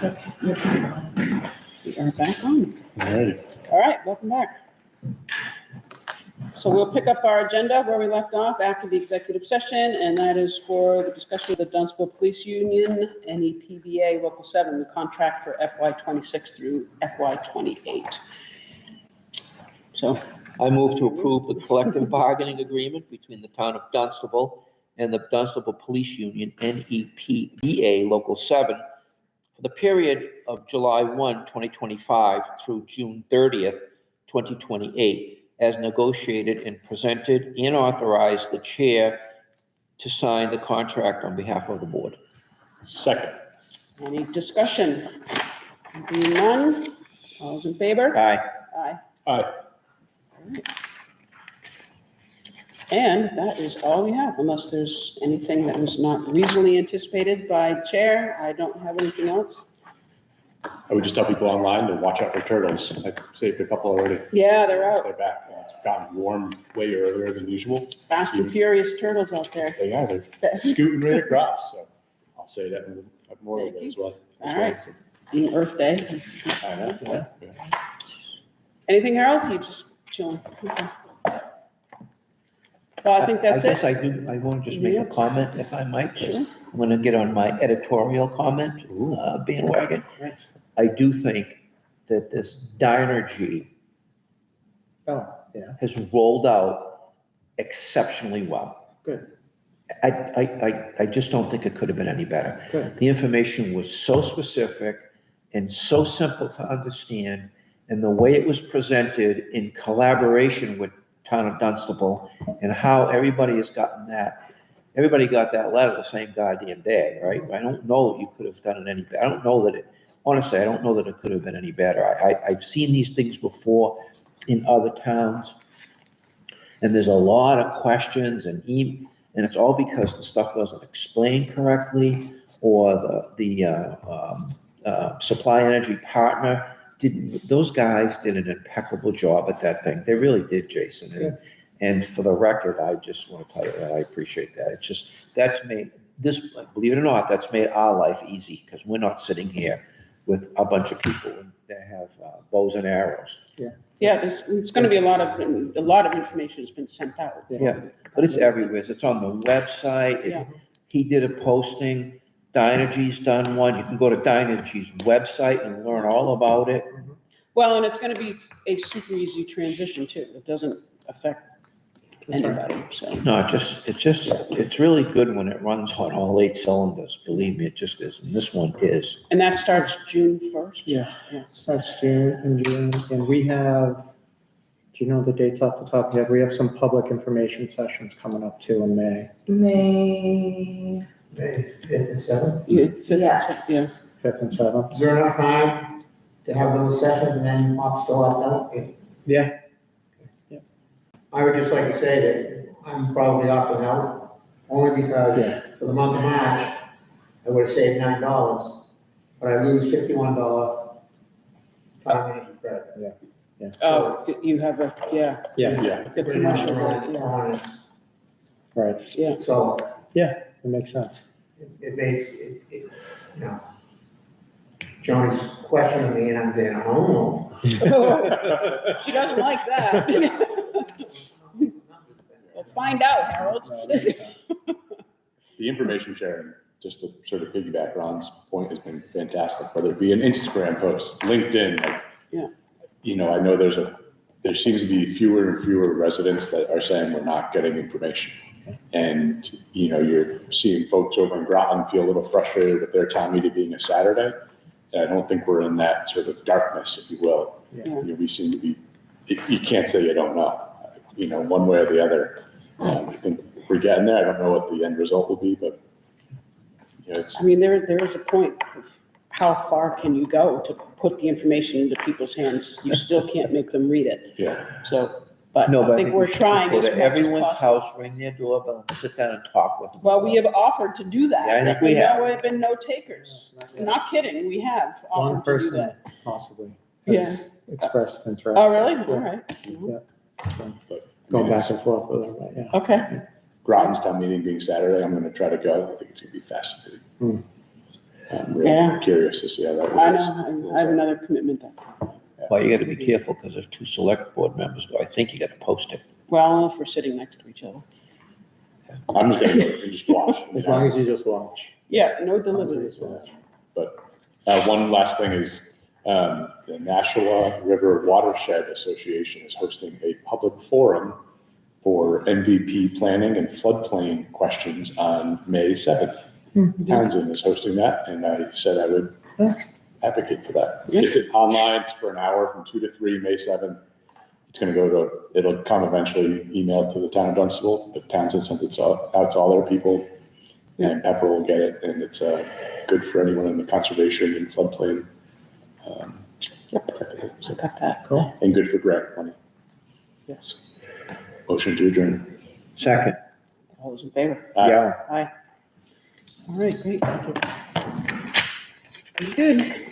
We are back on. All right. All right, welcome back. So we'll pick up our agenda where we left off after the executive session, and that is for the discussion of the Dunstable Police Union, NEPBA Local 7, the contract for FY26 through FY28. So, I move to approve the collective bargaining agreement between the town of Dunstable and the Dunstable Police Union, NEPBA Local 7, for the period of July 1, 2025 through June 30th, 2028, as negotiated and presented, and authorize the chair to sign the contract on behalf of the board. Second. any discussion? Being none, all those in favor? Aye. Aye. Aye. And that is all we have, unless there's anything that was not reasonably anticipated by chair. I don't have anything else. I would just tell people online to watch out for turtles. I've saved a couple already. Yeah, they're out. They're back. It's gotten warm way earlier than usual. Fast and furious turtles out there. They are. They're scooting right across. So I'll say that in Memorial Day as well. All right. Being Earth Day. I know. Yeah. Anything, Harold? You just chilling? Okay. Well, I think that's I guess it. I want to just make a comment, if I might. Sure. I'm going to get on my editorial comment bandwagon. Right. I do think that this Dynergy has rolled out exceptionally well. Good. I just don't think it could have been any better. Good. The information was so specific and so simple to understand, and the way it was presented in collaboration with Town of Dunstable, and how everybody has gotten that. Everybody got that letter the same goddamn day, right? I don't know that you could have done it any better. I don't know that honestly, I don't know that it could have been any better. I've seen these things before in other towns, and there's a lot of questions and it's all because the stuff wasn't explained correctly, or the Supply Energy partner those guys did an impeccable job at that thing. They really did, Jason. And for the record, I just want to tell you that I appreciate that. It's just, that's made this, believe it or not, that's made our life easy, because we're not sitting here with a bunch of people that have bows and arrows. Yeah, it's going to be a lot of information has been sent out. Yeah, but it's everywhere. It's on the website. Yeah. He did a posting. Dynergy's done one. You can go to Dynergy's website and learn all about it. Well, and it's going to be a super easy transition too. It doesn't affect anybody, so. No, it's really good when it runs on all 8 cylinders. Believe me, it just is. And this one is. And that starts June 1st? Yeah, Yeah. starts in June, and we have, do you know the dates off the top of your head? We have some public information sessions coming up too in May. May 5th and 7th? Yes. Yeah. 5th and 7th. Is there enough time to have those sessions and then opt still opt out? Yeah. I would just like to say that I'm probably opting out, only because for the month of March, I would have saved $9, but I lose $51 time energy credit. Oh, you have a, yeah. Yeah. The commercial, yeah. On it. Right, Yeah. So that makes sense. it makes, you know, Johnny's questioning me and I'm saying, oh. She doesn't like that. Well, find out, Harold. The information sharing, just to sort of piggyback Ron's point, has been fantastic, whether it be an Instagram post, LinkedIn, like, you know, I know there seems to be fewer and fewer residents that are saying we're not getting information. And, you know, you're seeing folks over in Groton feel a little frustrated with their town meeting being a Saturday. And I don't think we're in that sort of darkness, if you will. Yeah. You know, we seem to be, you can't say you don't know, you know, one way or the other. I think if we're getting there, I don't know what the end result will be, but, you know, it's. I mean, there is a point of how far can you go to put the information into people's hands? You still can't make them read it. Yeah. So, but No, I think we're trying Go as to much as everyone's possible. house, ring their doorbell, and sit down and talk with them. Well, we have offered to do that. Yeah, I think we have. There have been no takers. Not kidding, we have One offered to do person that. possibly Yeah. has expressed interest. Oh, really? All Yeah. right. So, But, going back and forth with them, but yeah. Okay. Groton's town meeting being Saturday, I'm gonna try to go. I think it's gonna be fascinating. I'm Yeah. really curious to see how that I goes. know, I have another commitment that, Well, you gotta be careful, because if two select board members go, I think you gotta post it. well, if we're sitting next to each other. I'm just gonna go and just watch. As long as you just watch. Yeah, no As long as you deliveries. just watch. One last thing is, the Nashua River Watershed Association is hosting a public forum for MVP planning and floodplain questions on May 7th. Townsend is hosting that, and I said I would advocate for that. Yeah. It's online, it's for an hour from 2 to 3, May 7th. It's gonna go to, it'll come eventually emailed to the town of Dunstable, but Townsend sent it out to all their people. And Pepper will get it, and it's good for anyone in the conservation and floodplain. Yep, so got that. Cool. And good for grant money. Yes. Motion to adjourn. Second. All those in favor? Yeah. Aye. All right, great. Thank you. Very good.